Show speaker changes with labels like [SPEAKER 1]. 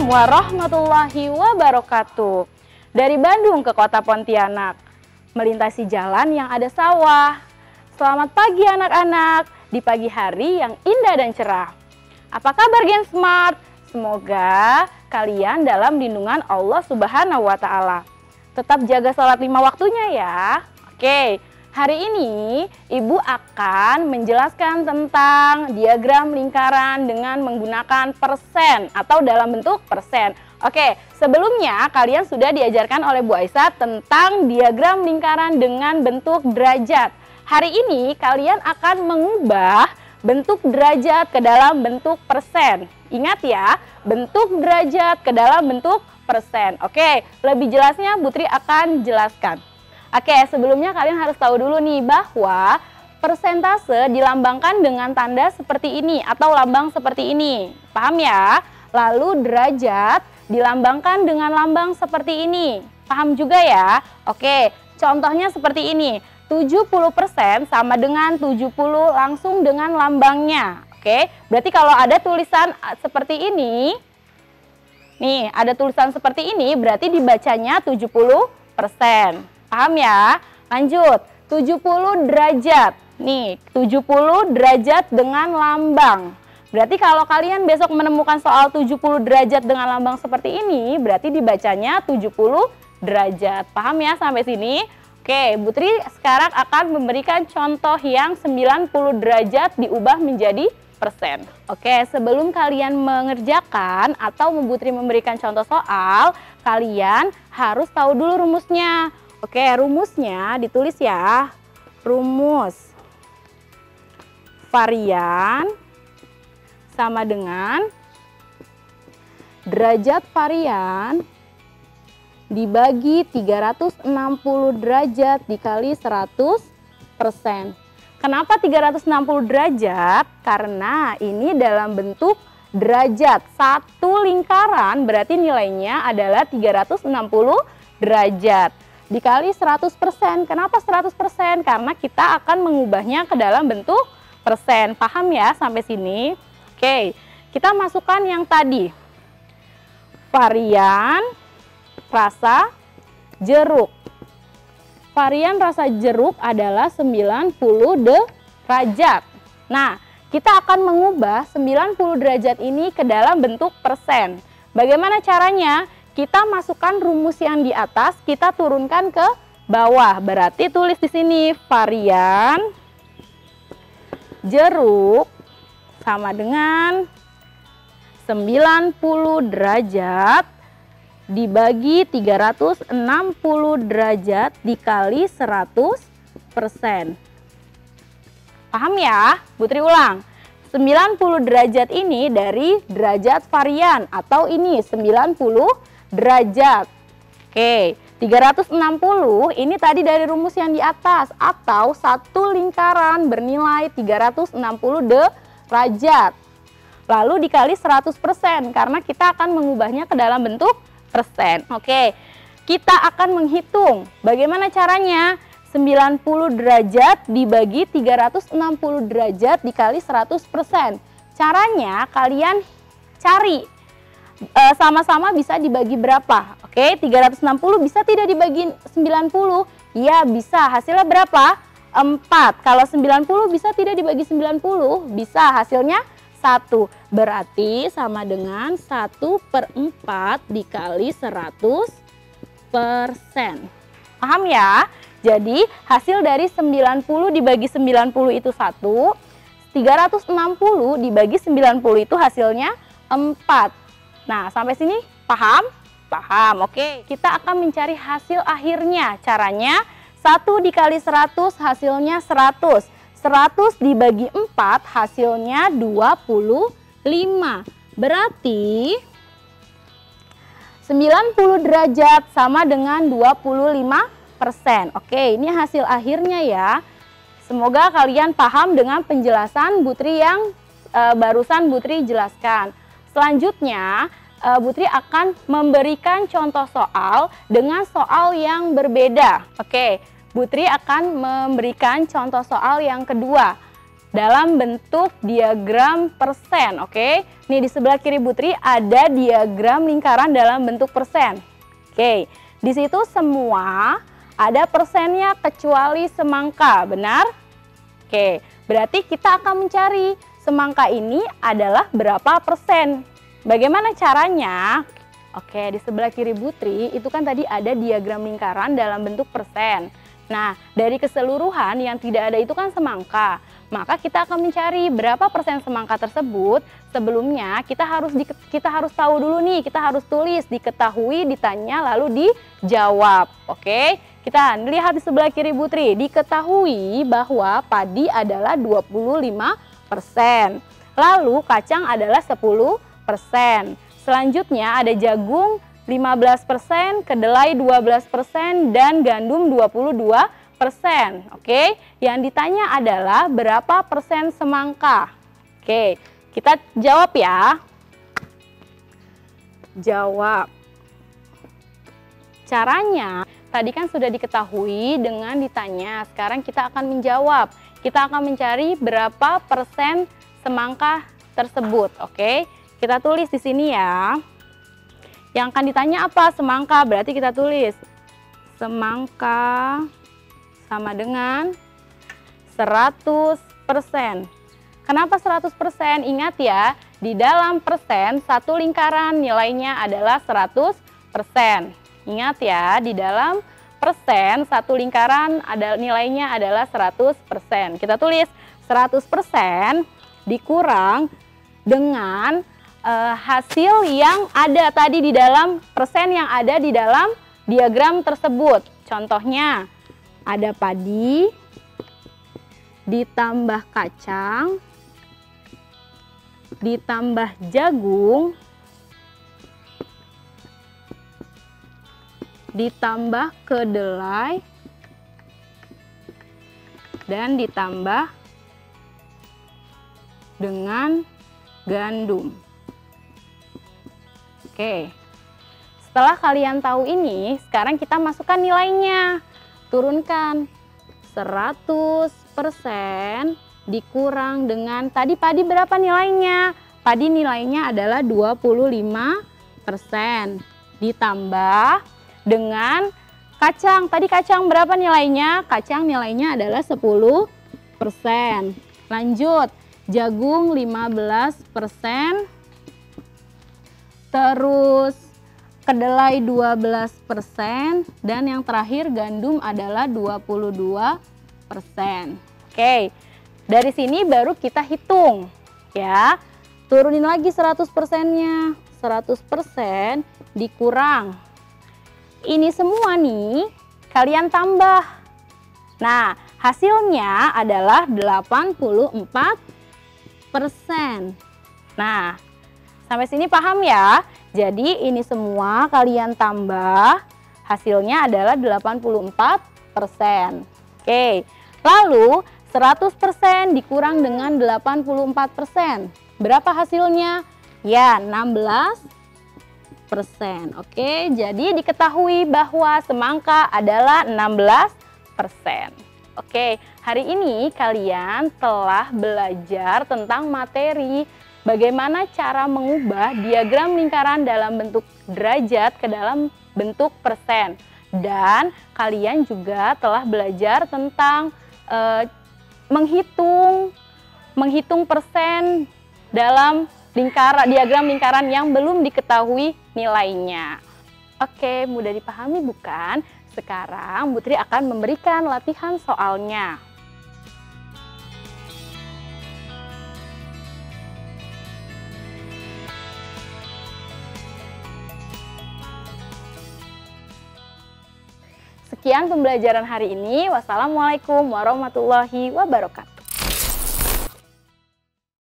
[SPEAKER 1] warahmatullahi wabarakatuh. Dari Bandung ke kota Pontianak, melintasi jalan yang ada sawah. Selamat pagi anak-anak, di pagi hari yang indah dan cerah. Apa kabar Gen Smart? Semoga kalian dalam lindungan Allah Subhanahu wa Ta'ala. Tetap jaga sholat 5 waktunya ya. Oke, hari ini Ibu akan menjelaskan tentang diagram lingkaran dengan menggunakan persen atau dalam bentuk persen. Oke, sebelumnya kalian sudah diajarkan oleh Bu Aisyah tentang diagram lingkaran dengan bentuk derajat. Hari ini kalian akan mengubah bentuk derajat ke dalam bentuk persen. Ingat ya, bentuk derajat ke dalam bentuk persen. Oke, lebih jelasnya Bu Tri akan jelaskan. Oke, sebelumnya kalian harus tahu dulu nih bahwa persentase dilambangkan dengan tanda seperti ini atau lambang seperti ini. Paham ya? Lalu derajat dilambangkan dengan lambang seperti ini. Paham juga ya? Oke, contohnya seperti ini. 70% sama dengan 70 langsung dengan lambangnya. Oke, berarti kalau ada tulisan seperti ini, nih ada tulisan seperti ini berarti dibacanya 70%. Paham ya? Lanjut, 70 derajat. Nih, 70 derajat dengan lambang. Berarti kalau kalian besok menemukan soal 70 derajat dengan lambang seperti ini, berarti dibacanya 70 derajat. Paham ya sampai sini? Oke, Bu Tri sekarang akan memberikan contoh yang 90 derajat diubah menjadi persen. Oke, sebelum kalian mengerjakan atau Bu Tri memberikan contoh soal, kalian harus tahu dulu rumusnya. Oke, rumusnya ditulis ya. Rumus varian sama dengan derajat varian dibagi 360 derajat dikali 100%. Kenapa 360 derajat? Karena ini dalam bentuk derajat. Satu lingkaran berarti nilainya adalah 360 derajat. Dikali 100%. Kenapa 100%? Karena kita akan mengubahnya ke dalam bentuk persen. Paham ya sampai sini? Oke, kita masukkan yang tadi. Varian rasa jeruk. Varian rasa jeruk adalah 90 derajat. Nah, kita akan mengubah 90 derajat ini ke dalam bentuk persen. Bagaimana caranya? Kita masukkan rumus yang di atas, kita turunkan ke bawah. Berarti tulis di sini varian jeruk sama dengan 90 derajat dibagi 360 derajat dikali 100%. Paham ya? Bu Tri ulang. 90 derajat ini dari derajat varian atau ini 90 derajat. Oke, 360 ini tadi dari rumus yang di atas atau satu lingkaran bernilai 360 derajat. Lalu dikali 100% karena kita akan mengubahnya ke dalam bentuk persen. Oke, kita akan menghitung bagaimana caranya. 90 derajat dibagi 360 derajat dikali 100%. Caranya kalian cari sama-sama bisa dibagi berapa. Oke, 360 bisa tidak dibagi 90? Ya bisa, hasilnya berapa? 4. Kalau 90 bisa tidak dibagi 90? Bisa, hasilnya 1. Berarti sama dengan 1/4 dikali 100%. Paham ya? Jadi hasil dari 90 dibagi 90 itu 1. 360 dibagi 90 itu hasilnya 4. Nah, sampai sini paham? Paham, oke. Kita akan mencari hasil akhirnya. Caranya 1 dikali 100 hasilnya 100. 100 dibagi 4 hasilnya 25. Berarti 90 derajat sama dengan 25%. Oke, ini hasil akhirnya ya. Semoga kalian paham dengan penjelasan Bu Tri yang barusan Bu Tri jelaskan. Selanjutnya, Bu Tri akan memberikan contoh soal dengan soal yang berbeda. Oke, Bu Tri akan memberikan contoh soal yang kedua. dalam bentuk diagram persen, oke? Nih di sebelah kiri Putri ada diagram lingkaran dalam bentuk persen. Oke, di situ semua ada persennya kecuali semangka, benar? Oke, berarti kita akan mencari semangka ini adalah berapa persen. Bagaimana caranya? Oke, di sebelah kiri Putri itu kan tadi ada diagram lingkaran dalam bentuk persen. Nah, dari keseluruhan yang tidak ada itu kan semangka. Maka kita akan mencari berapa persen semangka tersebut. Sebelumnya kita harus tahu dulu nih, kita harus tulis, diketahui, ditanya, lalu dijawab. Oke, kita lihat di sebelah kiri Putri. Diketahui bahwa padi adalah 25%. Lalu kacang adalah 10%. Selanjutnya ada jagung 15%, kedelai 12%, dan gandum 22%. Oke, yang ditanya adalah berapa persen semangka. Oke, kita jawab ya. Jawab. Caranya tadi kan sudah diketahui dengan ditanya. Sekarang kita akan menjawab. Kita akan mencari berapa persen semangka tersebut. Oke, kita tulis di sini ya. Yang akan ditanya apa? Semangka. Berarti kita tulis semangka sama dengan 100%. Kenapa 100%? Ingat ya, di dalam persen satu lingkaran nilainya adalah 100%. Ingat ya, di dalam persen satu lingkaran nilainya adalah 100%. Kita tulis 100% dikurang dengan hasil yang ada tadi di dalam persen yang ada di dalam diagram tersebut. Contohnya ada padi ditambah kacang ditambah jagung ditambah kedelai dan ditambah dengan gandum. Oke, setelah kalian tahu ini, sekarang kita masukkan nilainya. Turunkan 100% dikurang dengan tadi padi berapa nilainya? Padi nilainya adalah 25%. Ditambah dengan kacang. Tadi kacang berapa nilainya? Kacang nilainya adalah 10%. Lanjut, jagung 15%. Terus kedelai 12% dan yang terakhir gandum adalah 22%. Oke, dari sini baru kita hitung ya. Turunin lagi 100%-nya. 100% dikurang. Ini semua nih kalian tambah. Nah, hasilnya adalah 84%. Nah, sampai sini paham ya? Jadi ini semua kalian tambah, hasilnya adalah 84%. Oke, lalu 100% dikurang dengan 84%. Berapa hasilnya? Ya, 16%. Oke, jadi diketahui bahwa semangka adalah 16%. Oke, hari ini kalian telah belajar tentang materi bagaimana cara mengubah diagram lingkaran dalam bentuk derajat ke dalam bentuk persen. Dan kalian juga telah belajar tentang menghitung persen dalam diagram lingkaran yang belum diketahui nilainya. Oke, mudah dipahami bukan? Sekarang Putri akan memberikan latihan soalnya. Sekian pembelajaran hari ini. Wassalamualaikum warahmatullahi wabarakatuh.